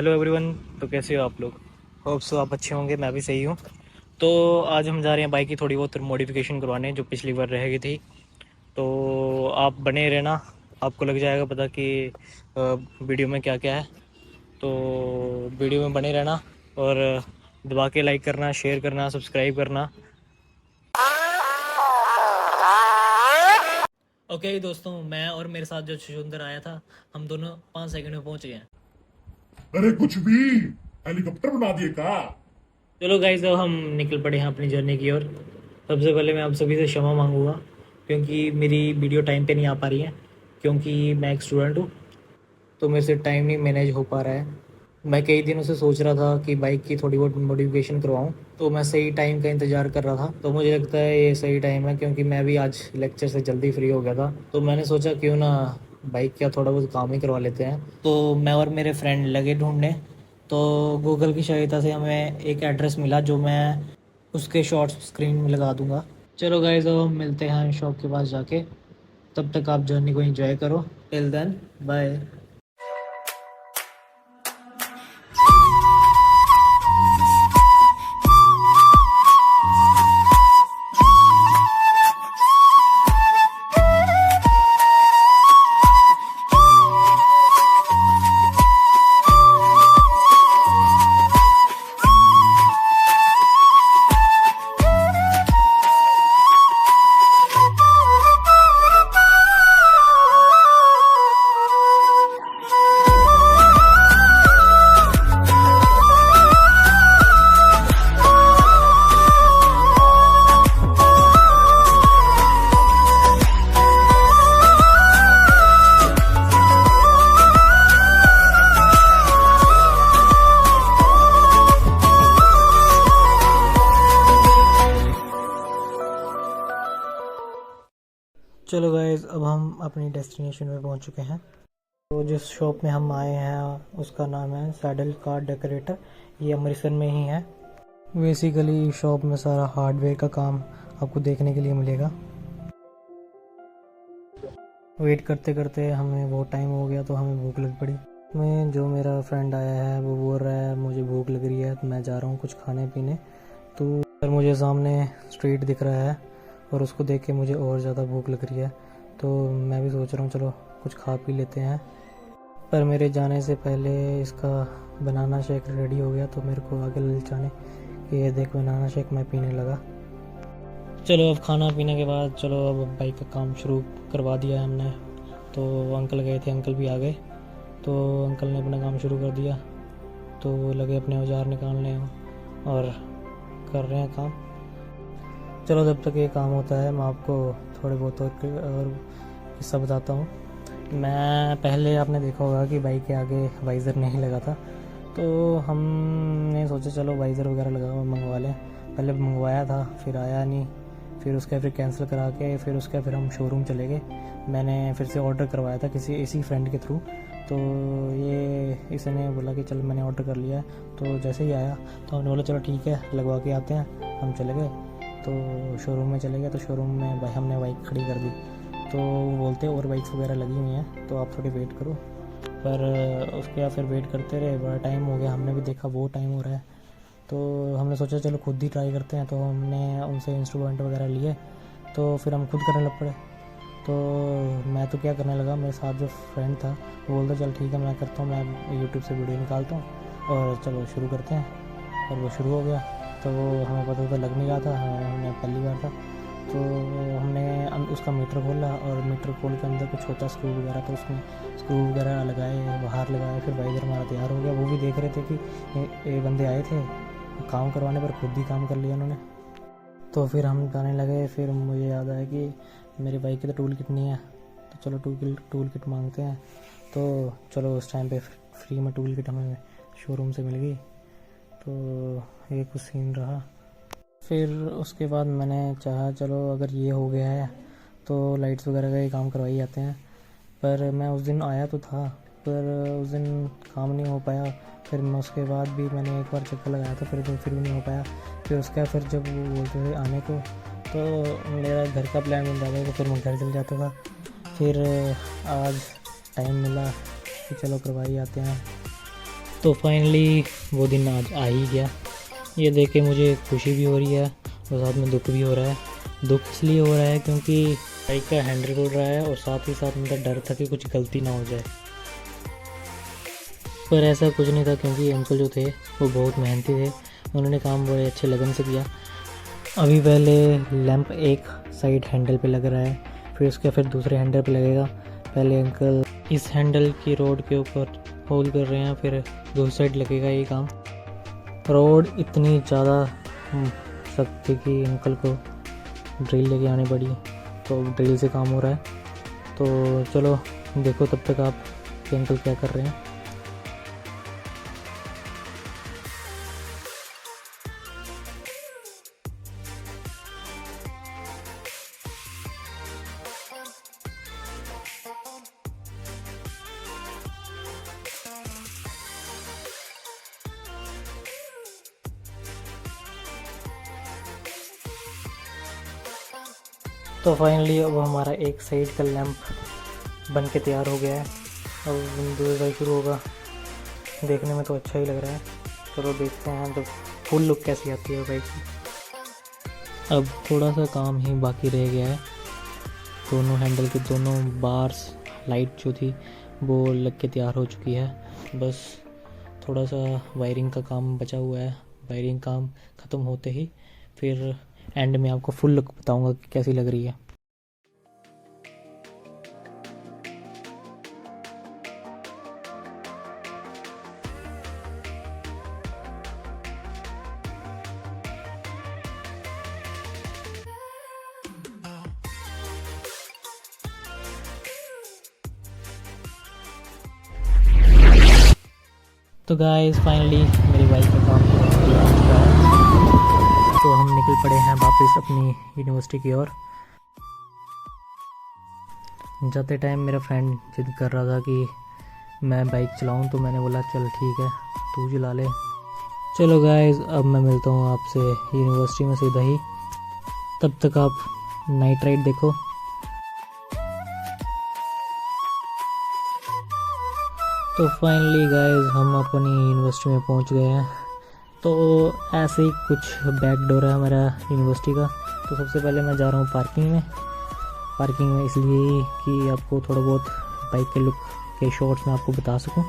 Hello everyone. तो कैसे हो आप लोग? होप सो आप अच्छे होंगे, मैं भी सही हूँ। तो आज हम जा रहे हैं बाइक की थोड़ी बहुत मॉडिफिकेशन करवाने, जो पिछली बार रह गई थी। तो आप बने रहना, आपको लग जाएगा पता कि वीडियो में क्या क्या है। तो वीडियो में बने रहना और दबा के लाइक करना, शेयर करना, सब्सक्राइब करना। ओके दोस्तों, मैं और मेरे साथ जो छुछुंदर आया था, हम दोनों 5 सेकंड में पहुंच गए हैं। अरे कुछ भी हेलीकॉप्टर बना दिए का। चलो गाइस, अब हम निकल पड़े हैं अपनी जर्नी की ओर। सबसे पहले मैं आप सभी से क्षमा मांगूंगा क्योंकि मेरी वीडियो टाइम पे नहीं आ पा रही है, क्योंकि मैं एक स्टूडेंट हूँ। तो मेरे से टाइम नहीं मैनेज हो पा रहा है। मैं कई दिनों से सोच रहा था कि बाइक की थोड़ी बहुत मॉडिफिकेशन करवाऊँ, तो मैं सही टाइम का इंतज़ार कर रहा था। तो मुझे लगता है ये सही टाइम है, क्योंकि मैं भी आज लेक्चर से जल्दी फ्री हो गया था। तो मैंने सोचा क्यों ना बाइक का थोड़ा बहुत काम ही करवा लेते हैं। तो मैं और मेरे फ्रेंड लगे ढूंढने। तो गूगल की सहायता से हमें एक एड्रेस मिला, जो मैं उसके शॉर्ट्स स्क्रीन में लगा दूंगा। चलो गाइस, अब हम मिलते हैं शॉप के पास जाके। तब तक आप जर्नी को एंजॉय करो। Till then, bye. चलो गाइस, अब हम अपनी डेस्टिनेशन पे पहुंच चुके हैं। तो जिस शॉप में हम आए हैं उसका नाम है सैडल कार डेकोरेटर। ये अमृतसर में ही है। बेसिकली शॉप में सारा हार्डवेयर का काम आपको देखने के लिए मिलेगा। वेट करते करते हमें बहुत टाइम हो गया, तो हमें भूख लग पड़ी। मैं जो मेरा फ्रेंड आया है वो बोल रहा है मुझे भूख लग रही है, तो मैं जा रहा हूँ कुछ खाने पीने। तो पर मुझे सामने स्ट्रीट दिख रहा है और उसको देख के मुझे और ज़्यादा भूख लग रही है। तो मैं भी सोच रहा हूँ चलो कुछ खा पी लेते हैं। पर मेरे जाने से पहले इसका बनाना शेक रेडी हो गया, तो मेरे को आगे ललचाने कि ये देख बनाना शेक मैं पीने लगा। चलो अब खाना पीने के बाद चलो अब बाइक का काम शुरू करवा दिया है हमने। तो अंकल गए थे, अंकल भी आ गए। तो अंकल ने अपना काम शुरू कर दिया। तो वो लगे अपने औजार निकालने और कर रहे हैं काम। चलो जब तक ये काम होता है मैं आपको थोड़े बहुत और किस्सा बताता हूँ। मैं पहले आपने देखा होगा कि बाइक के आगे वाइज़र नहीं लगा था। तो हमने सोचा चलो वाइज़र वगैरह लगा मंगवा लें। पहले मंगवाया था, फिर आया नहीं। फिर कैंसिल करा के फिर हम शोरूम चले गए। मैंने फिर से ऑर्डर करवाया था इसी फ्रेंड के थ्रू। तो ये इसने बोला कि चल मैंने ऑर्डर कर लिया है। तो जैसे ही आया तो हमने बोला चलो ठीक है लगवा के आते हैं। हम चले गए तो शोरूम में चले गए। तो शोरूम में हमने बाइक खड़ी कर दी। तो वो बोलते और बाइक्स वगैरह लगी हुई हैं तो आप थोड़ी वेट करो। पर उसके बाद फिर वेट करते रहे, बड़ा टाइम हो गया। हमने भी देखा बहुत टाइम हो रहा है। तो हमने सोचा चलो खुद ही ट्राई करते हैं। तो हमने उनसे इंस्ट्रूमेंट वगैरह लिए। तो फिर हम खुद करने लग पड़े। तो मैं तो क्या करने लगा, मेरे साथ जो फ्रेंड था वो बोलता चल ठीक है मैं करता हूँ, मैं यूट्यूब से वीडियो निकालता हूँ और चलो शुरू करते हैं। और वो शुरू हो गया। तो हमें पता तो लग नहीं रहा था, हमने पहली बार था। तो हमने उसका मीटर खोला और मीटर खोल के अंदर कुछ छोटा स्क्रू वगैरह था, उसमें स्क्रू वगैरह लगाए, बाहर लगाए। फिर वाइज़र हमारा तैयार हो गया। वो भी देख रहे थे कि ये बंदे आए थे काम करवाने, पर खुद ही काम कर लिया उन्होंने। तो फिर हम जाने लगे। फिर मुझे याद आया कि मेरी बाइक की तो टूल किट नहीं है, तो चलो टूल किट मांगते हैं। तो चलो उस टाइम पे फ्री में टूल किट हमें शोरूम से मिल गई। तो ये कुछ सीन रहा। फिर उसके बाद मैंने चाहा चलो अगर ये हो गया है तो लाइट्स वगैरह का ही काम करवाई जाते हैं। पर मैं उस दिन आया तो था, पर उस दिन काम नहीं हो पाया। फिर मैं उसके बाद भी मैंने एक बार चक्कर लगाया था, फिर भी नहीं हो पाया। फिर उसके बाद फिर जब वो बोलते थे आने को, तो मेरा घर का प्लान बन जाता था, तो फिर मैं घर चल जाता था। फिर आज टाइम मिला कि चलो करवाई आते हैं। तो फाइनली वो दिन आज आ ही गया। ये देख के मुझे खुशी भी हो रही है और साथ में दुख भी हो रहा है। दुख इसलिए हो रहा है क्योंकि बाइक का हैंडल खुल रहा है और साथ ही साथ मेरा डर था कि कुछ गलती ना हो जाए, पर ऐसा कुछ नहीं था क्योंकि अंकल जो थे वो बहुत मेहनती थे। उन्होंने काम बड़े अच्छे लगन से किया। अभी पहले लैंप एक साइड हैंडल पे लग रहा है, फिर दूसरे हैंडल पे लगेगा। पहले अंकल इस हैंडल की रोड के ऊपर होल कर रहे हैं, फिर दूसरी साइड लगेगा ये काम। रोड इतनी ज़्यादा सख्त थी कि अंकल को ड्रिल लेके आनी पड़ी, तो ड्रिल से काम हो रहा है। तो चलो देखो तब तक आप कि अंकल क्या कर रहे हैं। तो फाइनली अब हमारा एक साइड का लैंप बन के तैयार हो गया है। अब दूसरी साइड शुरू होगा। देखने में तो अच्छा ही लग रहा है। चलो देखते हैं तो फुल लुक कैसी आती है बाइक की। अब थोड़ा सा काम ही बाकी रह गया है। दोनों हैंडल के दोनों बार्स लाइट जो थी वो लग के तैयार हो चुकी है। बस थोड़ा सा वायरिंग का काम बचा हुआ है। वायरिंग काम ख़त्म होते ही फिर एंड में आपको फुल लुक बताऊंगा कि कैसी लग रही है। तो गाइस फाइनली मेरी बाइक का काम पूरा हो चुका है। तो हम निकल पड़े हैं वापस अपनी यूनिवर्सिटी की ओर। जाते टाइम मेरा फ्रेंड जिद कर रहा था कि मैं बाइक चलाऊं, तो मैंने बोला चल ठीक है तू चला ले। चलो गाइस अब मैं मिलता हूं आपसे यूनिवर्सिटी में सीधा ही। तब तक आप नाइट राइड देखो। तो फाइनली गाइस हम अपनी यूनिवर्सिटी में पहुंच गए हैं। तो ऐसे ही कुछ बैक डोर है हमारा यूनिवर्सिटी का। तो सबसे पहले मैं जा रहा हूँ पार्किंग में इसलिए कि आपको थोड़ा बहुत बाइक के लुक के शॉट्स में आपको बता सकूँ।